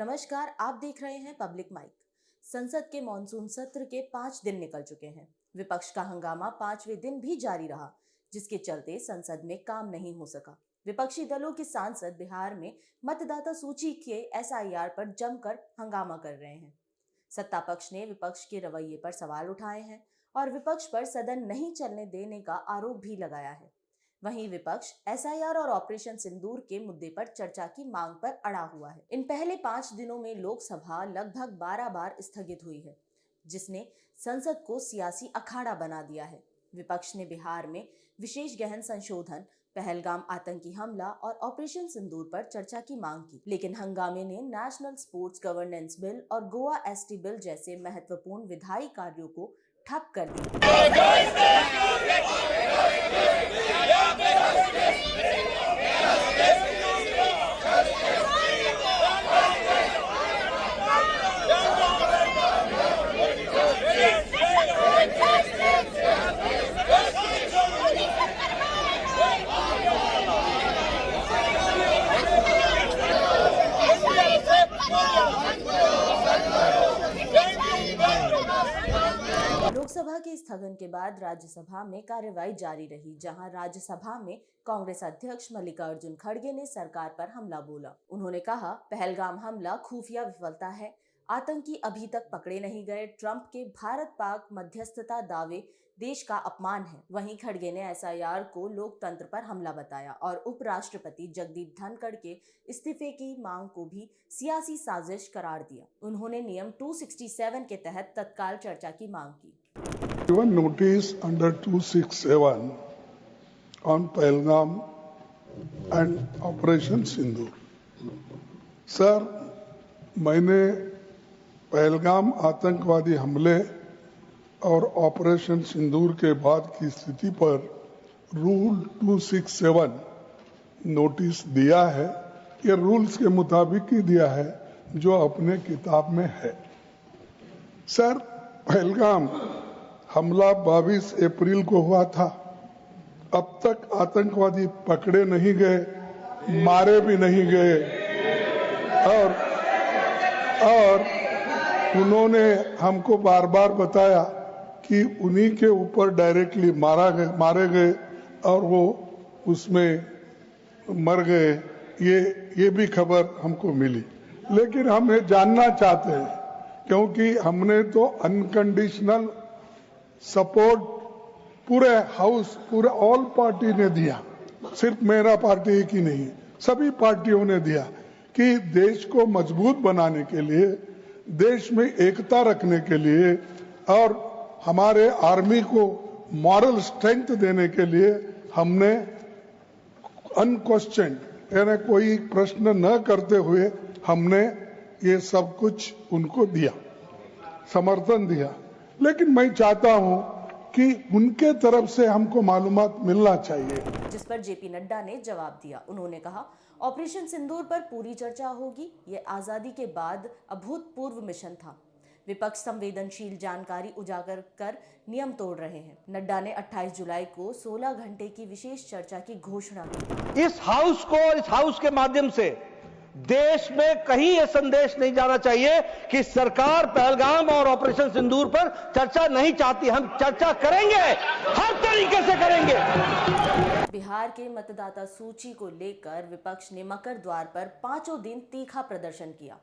नमस्कार, आप देख रहे हैं पब्लिक माइक। संसद के मॉनसून सत्र के 5 दिन निकल चुके हैं। विपक्ष का हंगामा 5वें दिन भी जारी रहा, जिसके चलते संसद में काम नहीं हो सका। विपक्षी दलों के सांसद बिहार में मतदाता सूची के एसआईआर पर जमकर हंगामा कर रहे हैं। सत्ता पक्ष ने विपक्ष के रवैये पर सवाल उठाए हैं और विपक्ष पर सदन नहीं चलने देने का आरोप भी लगाया है। वहीं विपक्ष एसआईआर और ऑपरेशन सिंदूर के मुद्दे पर चर्चा की मांग पर अड़ा हुआ है। इन पहले 5 दिनों में लोकसभा लगभग 12 बार स्थगित हुई है, जिसने संसद को सियासी अखाड़ा बना दिया है। विपक्ष ने बिहार में विशेष गहन संशोधन, पहलगाम आतंकी हमला और ऑपरेशन सिंदूर पर चर्चा की मांग की, लेकिन हंगामे ने नेशनल स्पोर्ट्स गवर्नेंस बिल और गोवा एसटी बिल जैसे महत्वपूर्ण विधायी कार्यों को ठप कर दिया। लोकसभा के स्थगन के बाद राज्यसभा में कार्यवाही जारी रही, जहां राज्यसभा में कांग्रेस अध्यक्ष मल्लिकार्जुन खड़गे ने सरकार पर हमला बोला। उन्होंने कहा, पहलगाम हमला खुफिया विफलता है, आतंकी अभी तक पकड़े नहीं गए, ट्रंप के भारत पाक मध्यस्थता दावे देश का अपमान है। वहीं खड़गे ने एसआईआर को लोकतंत्र पर हमला बताया और उपराष्ट्रपति जगदीप धनखड़ के इस्तीफे की मांग को भी सियासी साजिश करार दिया। उन्होंने नियम 267 के तहत तत्काल चर्चा की मांग की। Given notice under 267 on Pahalgam and Operation Sindoor. Sir, मैंने पहलगाम आतंकवादी हमले और ऑपरेशन सिंदूर के बाद की स्थिति पर रूल 267 नोटिस दिया है। ये रूल्स के मुताबिक ही दिया है जो अपने किताब में है। सर, पहलगाम हमला 22 अप्रैल को हुआ था। अब तक आतंकवादी पकड़े नहीं गए, मारे भी नहीं गए और उन्होंने हमको बार बार बताया कि उन्हीं के ऊपर डायरेक्टली मारे गए और वो उसमें मर गए। ये भी खबर हमको मिली, लेकिन हम ये जानना चाहते हैं, क्योंकि हमने तो अनकंडीशनल सपोर्ट पूरे हाउस, पूरे ऑल पार्टी ने दिया, सिर्फ मेरा पार्टी एक ही नहीं, सभी पार्टियों ने दिया कि देश को मजबूत बनाने के लिए, देश में एकता रखने के लिए और हमारे आर्मी को मॉरल स्ट्रेंथ देने के लिए हमने अनक्वेश्चन, यानी कोई प्रश्न न करते हुए हमने ये सब कुछ उनको दिया, समर्थन दिया। लेकिन मैं चाहता हूं कि उनके तरफ से हमको मालूमात मिलना चाहिए। जिस पर जेपी नड्डा ने जवाब दिया। उन्होंने कहा, ऑपरेशन सिंदूर पर पूरी चर्चा होगी। ये आजादी के बाद अभूतपूर्व मिशन था। विपक्ष संवेदनशील जानकारी उजागर कर नियम तोड़ रहे हैं। नड्डा ने 28 जुलाई को 16 घंटे की विशेष चर्चा की घोषणा की। इस हाउस को और इस हाउस के माध्यम से देश में कहीं यह संदेश नहीं जाना चाहिए कि सरकार पहलगाम और ऑपरेशन सिंदूर पर चर्चा नहीं चाहती। हम चर्चा करेंगे, हर तरीके से करेंगे। बिहार के मतदाता सूची को लेकर विपक्ष ने मकर द्वार पर 5 दिन तीखा प्रदर्शन किया।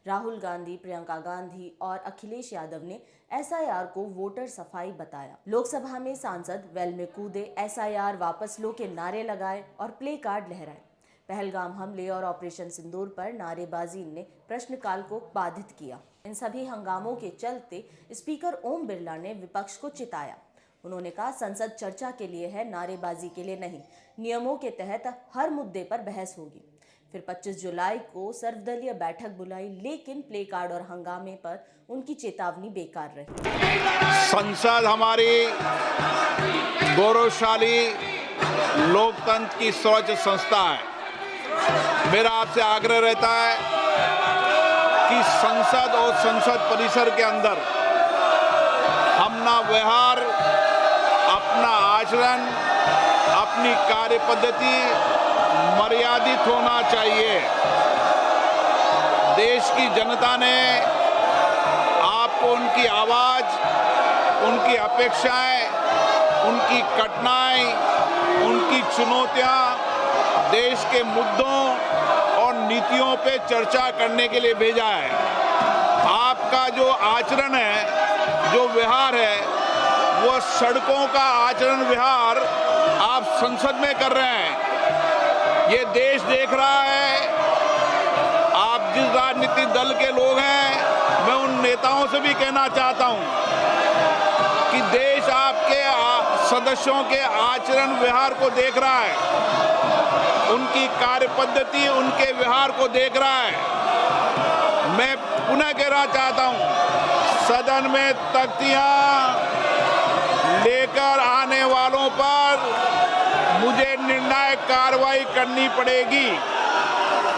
राहुल गांधी, प्रियंका गांधी और अखिलेश यादव ने एसआईआर को वोटर सफाई बताया। लोकसभा में सांसद वेल में कूदे, एसआईआर वापस लो के नारे लगाए और प्ले कार्ड लहराए। पहलगाम हमले और ऑपरेशन सिंदूर पर नारेबाजी ने प्रश्नकाल को बाधित किया। इन सभी हंगामों के चलते स्पीकर ओम बिरला ने विपक्ष को चिताया। उन्होंने कहा, संसद चर्चा के लिए है, नारेबाजी के लिए नहीं। नियमों के तहत हर मुद्दे पर बहस होगी। फिर 25 जुलाई को सर्वदलीय बैठक बुलाई, लेकिन प्ले कार्ड और हंगामे पर उनकी चेतावनी बेकार रही। संसद हमारी गौरवशाली लोकतंत्र की सर्वोच्च संस्था है। मेरा आपसे आग्रह रहता है कि संसद और संसद परिसर के अंदर अपना व्यवहार, अपना आचरण, अपनी कार्य पद्धति मर्यादित होना चाहिए। देश की जनता ने आपको उनकी आवाज, उनकी अपेक्षाएं, उनकी कठिनाई, उनकी चुनौतियां, देश के मुद्दों और नीतियों पे चर्चा करने के लिए भेजा है। आपका जो आचरण है, जो व्यवहार है, वो सड़कों का आचरण व्यवहार आप संसद में कर रहे हैं। ये देश देख रहा है। आप जिस राजनीतिक दल के लोग हैं, मैं उन नेताओं से भी कहना चाहता हूं कि देश आपके सदस्यों के आचरण व्यवहार को देख रहा है, उनकी कार्य पद्धति, उनके व्यवहार को देख रहा है। मैं पुनः कहना चाहता हूं, सदन में तख्तियां लेकर आने वालों पर मुझे निर्णायक कार्रवाई करनी पड़ेगी।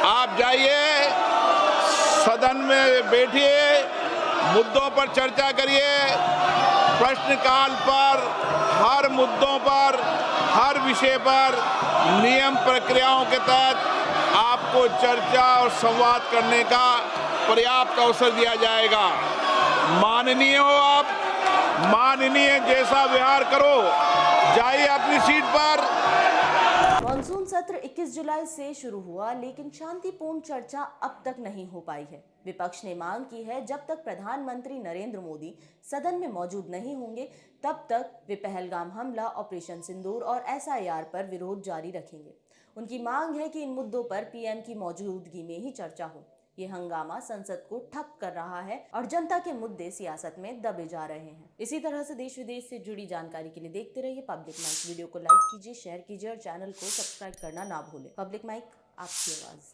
आप जाइए, सदन में बैठिए, मुद्दों पर चर्चा करिए, प्रश्नकाल पर हर मुद्दों पर, हर विषय पर नियम प्रक्रियाओं के तहत आपको चर्चा और संवाद करने का पर्याप्त अवसर दिया जाएगा। माननीय हो आप, माननीय जैसा व्यवहार करो, जाइए अपनी सीट पर। मॉनसून सत्र 21 जुलाई से शुरू हुआ, लेकिन शांतिपूर्ण चर्चा अब तक नहीं हो पाई है। विपक्ष ने मांग की है, जब तक प्रधानमंत्री नरेंद्र मोदी सदन में मौजूद नहीं होंगे, तब तक वे पहलगाम हमला, ऑपरेशन सिंदूर और SIR पर विरोध जारी रखेंगे। उनकी मांग है कि इन मुद्दों पर PM की मौजूदगी में ही चर्चा हो। ये हंगामा संसद को ठप कर रहा है और जनता के मुद्दे सियासत में दबे जा रहे हैं। इसी तरह से देश विदेश से जुड़ी जानकारी के लिए देखते रहिए पब्लिक माइक। वीडियो को लाइक कीजिए, शेयर कीजिए और चैनल को सब्सक्राइब करना ना भूलें। पब्लिक माइक, आपकी आवाज।